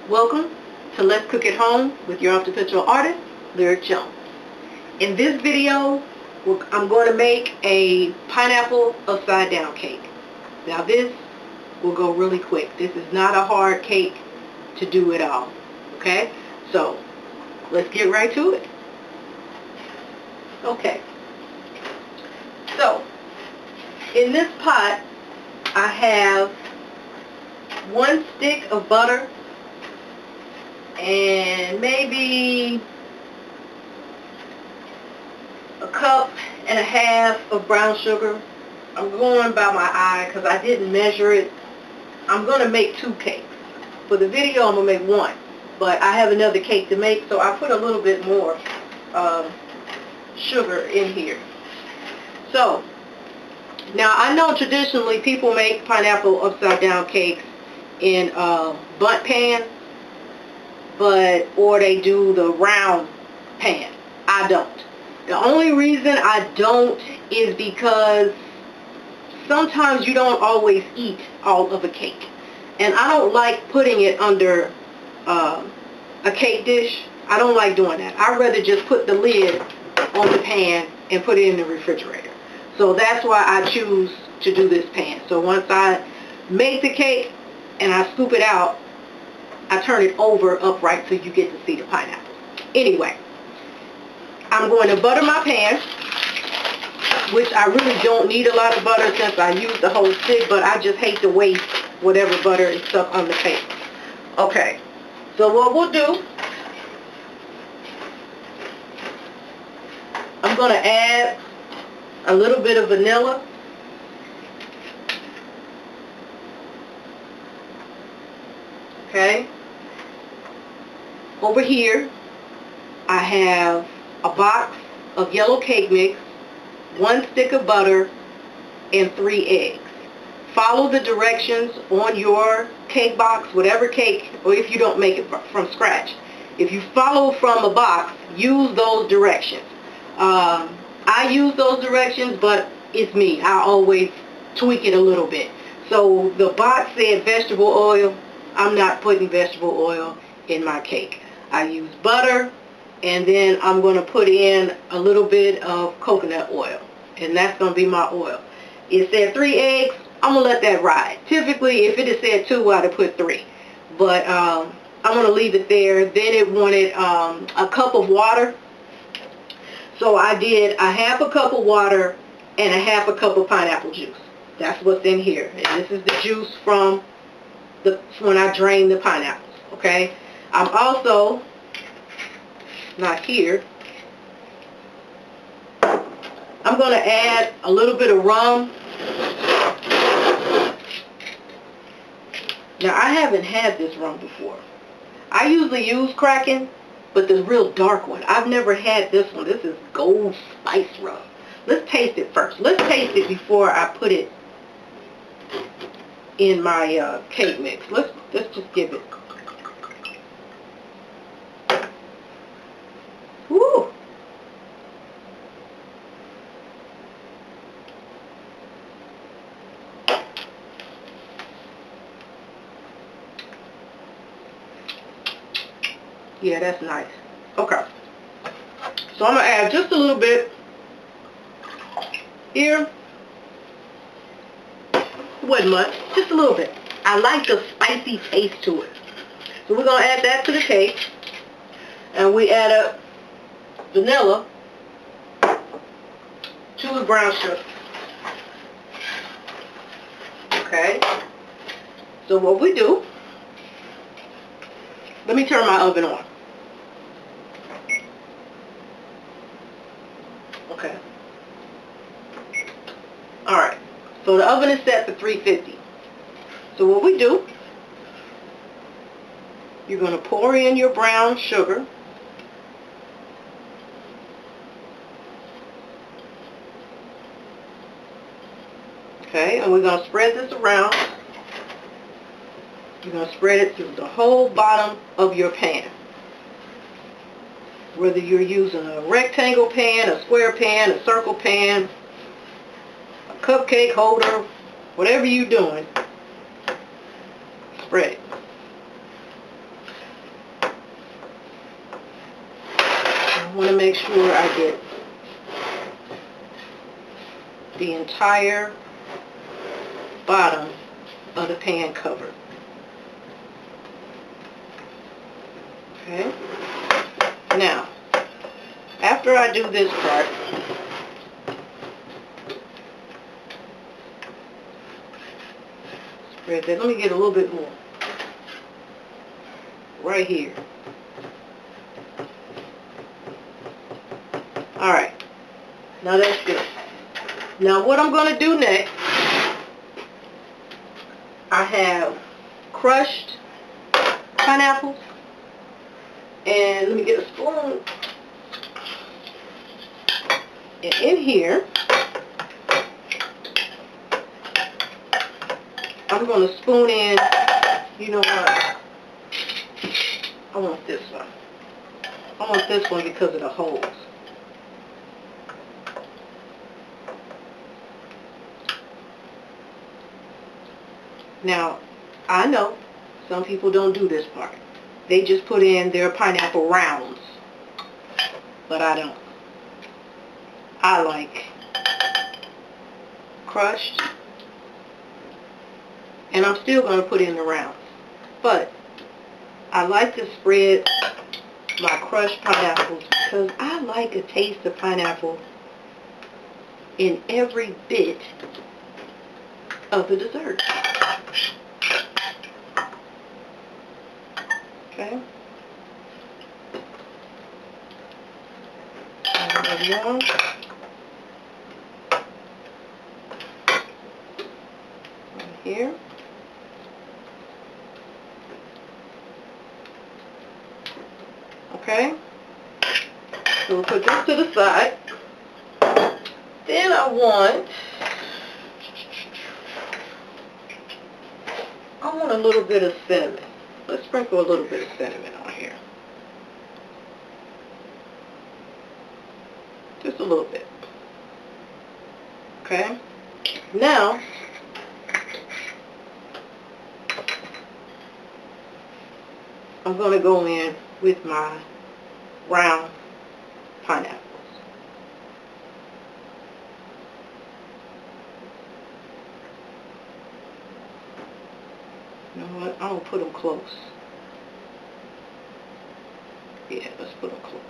Welcome to Let's Cook at Home with your artificial artist, Lyric Jones. In this video, I'm going to make a pineapple upside down cake. Now this will go really quick. This is not a hard cake to do at all. Okay? So, let's get right to it. Okay. So, in this pot, I have 1 stick of butter and maybe a cup and a half of brown sugar. I'm going by my eye because I didn't measure it. I'm going to make 2 cakes. For the video, I'm going to make 1. But I have another cake to make, so I put a little bit more sugar in here. So, now I know traditionally people make pineapple upside down cakes in bundt pan, or they do the round pan. I don't. The only reason I don't is because sometimes you don't always eat all of a cake. And I don't like putting it under a cake dish. I don't like doing that. I'd rather just put the lid on the pan and put it in the refrigerator. So that's why I choose to do this pan. So once I make the cake and I scoop it out, I turn it over upright so you get to see the pineapple. Anyway, I'm going to butter my pan, which I really don't need a lot of butter since I used the whole stick, but I just hate to waste whatever butter is stuck on the cake. Okay, so what we'll do, I'm going to add a little bit of vanilla. Okay. Over here, I have a box of yellow cake mix, 1 stick of butter, and 3 eggs. Follow the directions on your cake box, whatever cake, or if you don't make it from scratch. If you follow from a box, use those directions. I use those directions, but it's me. I always tweak it a little bit. So the box said vegetable oil. I'm not putting vegetable oil in my cake. I use butter, and then I'm going to put in a little bit of coconut oil, and that's going to be my oil. It said 3 eggs. I'm going to let that ride. Typically, if it had said 2, I'd have put 3. But I'm going to leave it there. Then it wanted a cup of water. So I did a half a cup of water and a half a cup of pineapple juice. That's what's in here. And this is the juice from when I drained the pineapples. Okay? I'm also, not here, I'm going to add a little bit of rum. Now, I haven't had this rum before. I usually use Kraken, but the real dark one. I've never had this one. This is Gold Spice rum. Let's taste it first. Let's taste it before I put it in my cake mix. Let's just give it. Woo! Yeah, that's nice. Okay. So I'm going to add just a little bit here. It wasn't much. Just a little bit. I like the spicy taste to it. So we're going to add that to the cake. And we add up vanilla to the brown sugar. Okay. So what we do, let me turn my oven on. Okay. Alright. So the oven is set for 350. So what we do, you're going to pour in your brown sugar. Okay, and we're going to spread this around. You're going to spread it through the whole bottom of your pan. Whether you're using a rectangle pan, a square pan, a circle pan, a cupcake holder, whatever you're doing, spread it. to make sure I get the entire bottom of the pan covered. Okay. Now, after I do this part, spread that. Let me get a little bit more. Right here. Alright. Now that's good. Now what I'm going to do next, I have crushed pineapples. And let me get a spoon. And in here, I'm going to spoon in, you know what, I want this one. I want this one because of the holes. Now, I know some people don't do this part. They just put in their pineapple rounds. But I don't. I like crushed. And I'm still going to put in the rounds. But I like to spread my crushed pineapples because I like a taste of pineapple in every bit of the dessert. Okay. One. Right here. Okay. So we'll put this to the side. Then I want a little bit of cinnamon. Let's sprinkle a little bit of cinnamon on here. Just a little bit. Okay. Now, I'm going to go in with my round pineapples. You know what? I'm going to put them close. Yeah, let's put them close.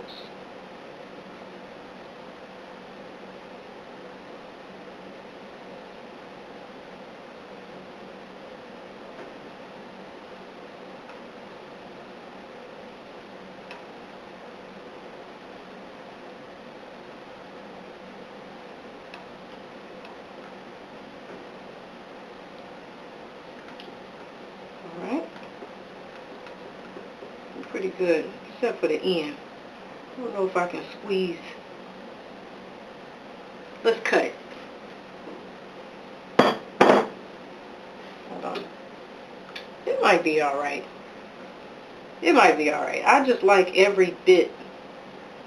Pretty good, except for the end. I don't know if I can squeeze. Let's cut it. Hold on. It might be alright. It might be alright. I just like every bit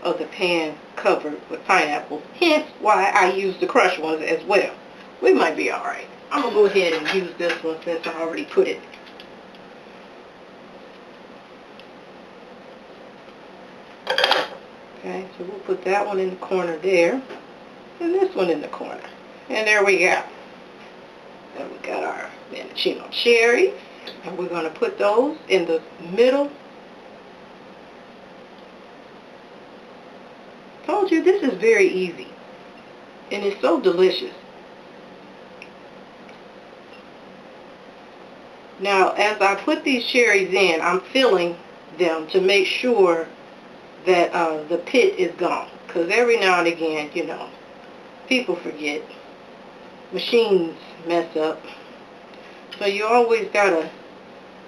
of the pan covered with pineapple. Hence why I use the crushed ones as well. We might be alright. I'm going to go ahead and use this one since I already put it. Okay, so we'll put that one in the corner there, and this one in the corner. And there we go. And we got our maraschino cherries, and we're going to put those in the middle. Told you, this is very easy, and it's so delicious. Now, as I put these cherries in, I'm filling them to make sure that the pit is gone, because every now and again, you know, people forget, machines mess up, so you always gotta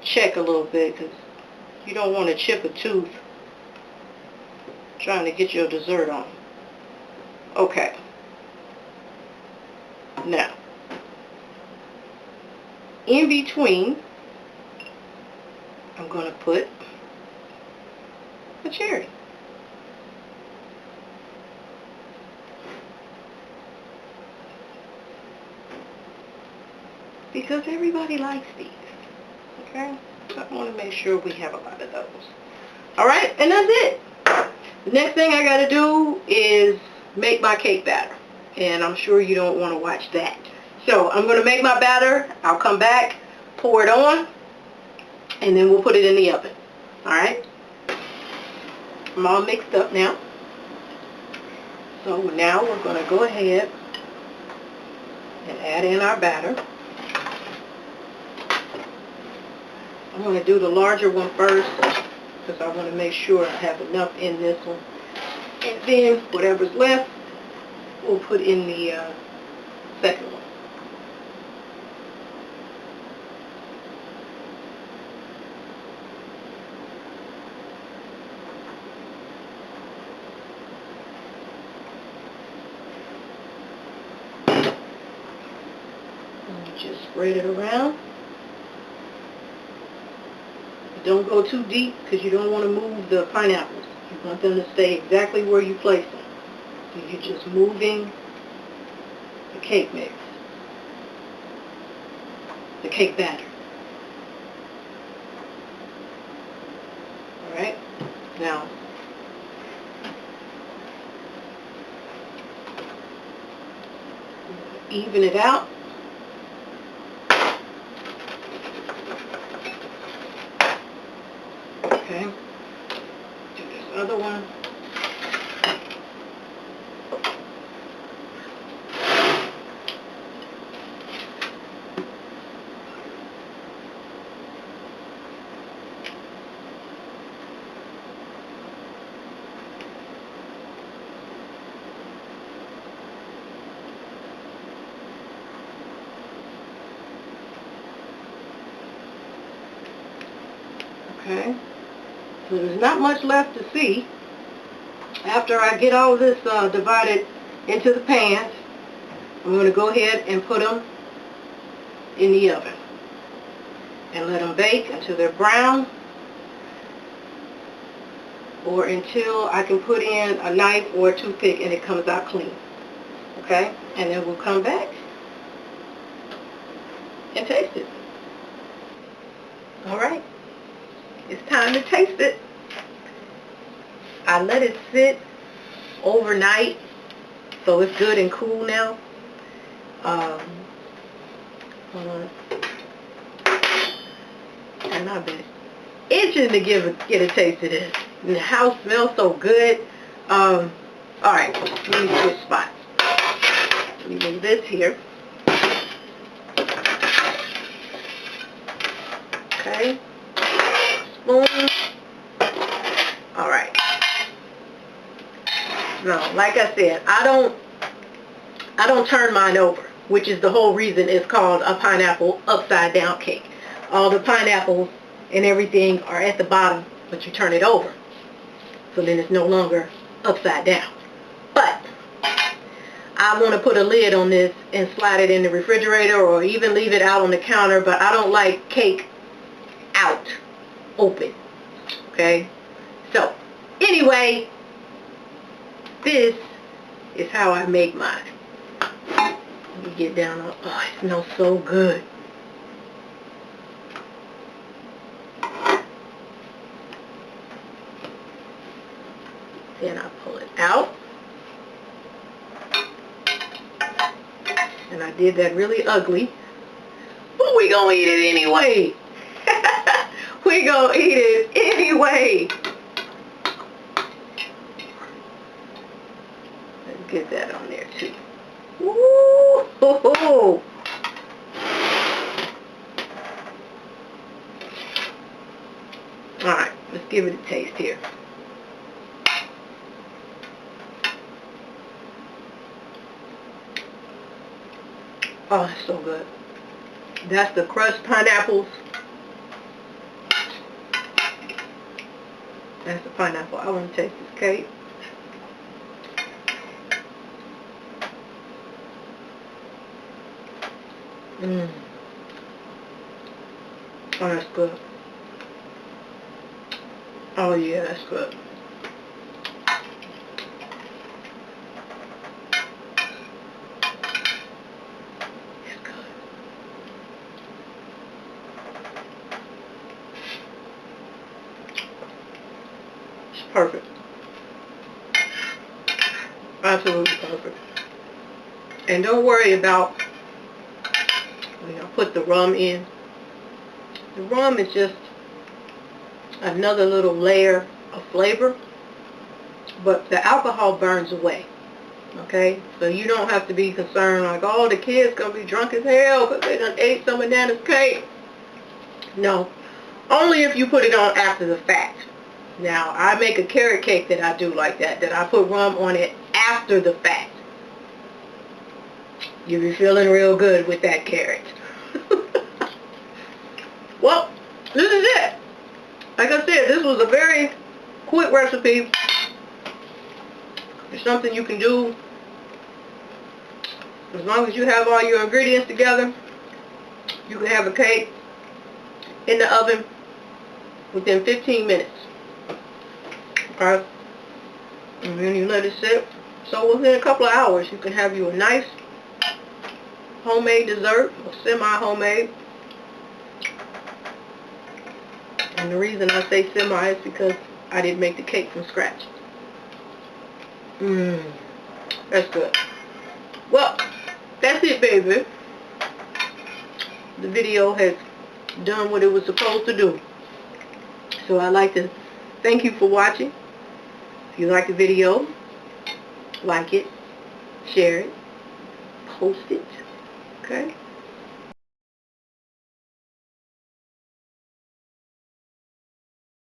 check a little bit, because you don't want to chip a tooth trying to get your dessert on. Okay, now in between, I'm going to put a cherry. Because everybody likes these. Okay? So I want to make sure we have a lot of those. Alright, and that's it. The next thing I got to do is make my cake batter. And I'm sure you don't want to watch that. So I'm going to make my batter. I'll come back, pour it on, and then we'll put it in the oven. Alright? I'm all mixed up now. So now we're going to go ahead and add in our batter. I'm going to do the larger one first because I want to make sure I have enough in this one. And then whatever's left, we'll put in the second one. And just spread it around. Don't go too deep because you don't want to move the pineapples. You want them to stay exactly where you place them. So you're just moving the cake mix, the cake batter. Alright, now even it out. Okay, do this other one. Okay. So there's not much left to see. After I get all this divided into the pans, I'm going to go ahead and put them in the oven and let them bake until they're brown or until I can put in a knife or a toothpick and it comes out clean. Okay? And then we'll come back and taste it. Alright. It's time to taste it. I let it sit overnight, so it's good and cool now. Hold on. And I've been itching to get a taste of this. And the house smells so good. Alright, let me switch spots. Let me move this here. Okay. Spoon. Alright. Now, like I said, I don't turn mine over, which is the whole reason it's called a pineapple upside down cake. All the pineapples and everything are at the bottom, but you turn it over. So then it's no longer upside down. But I want to put a lid on this and slide it in the refrigerator or even leave it out on the counter, but I don't like cake out open. Okay? So, anyway, this is how I make mine. Let me get down on, oh, it smells so good. Then I pull it out. And I did that really ugly. But we gonna eat it anyway. We gonna eat it anyway. Let's get that on there too. Woo! Alright, let's give it a taste here. Oh, it's so good. That's the crushed pineapples. That's the pineapple. I want to taste this cake. Mmm. Oh, that's good. Oh, yeah, that's good. It's good. It's perfect. Absolutely perfect. And don't worry about when I put the rum in. The rum is just another little layer of flavor, but the alcohol burns away. Okay? So you don't have to be concerned like, oh, the kid's going to be drunk as hell because they done ate some bananas cake. No. Only if you put it on after the fact. Now, I make a carrot cake that I do like that I put rum on it after the fact. You'll be feeling real good with that carrot. Well, this is it. Like I said, this was a very quick recipe. It's something you can do as long as you have all your ingredients together. You can have a cake in the oven within 15 minutes. Okay? And then you let it sit. So within a couple of hours, you can have you a nice homemade dessert, or semi-homemade. And the reason I say semi is because I didn't make the cake from scratch. That's good. Well, that's it, baby. The video has done what it was supposed to do. So I'd like to thank you for watching. If you like the video, like it, share it, post it, okay?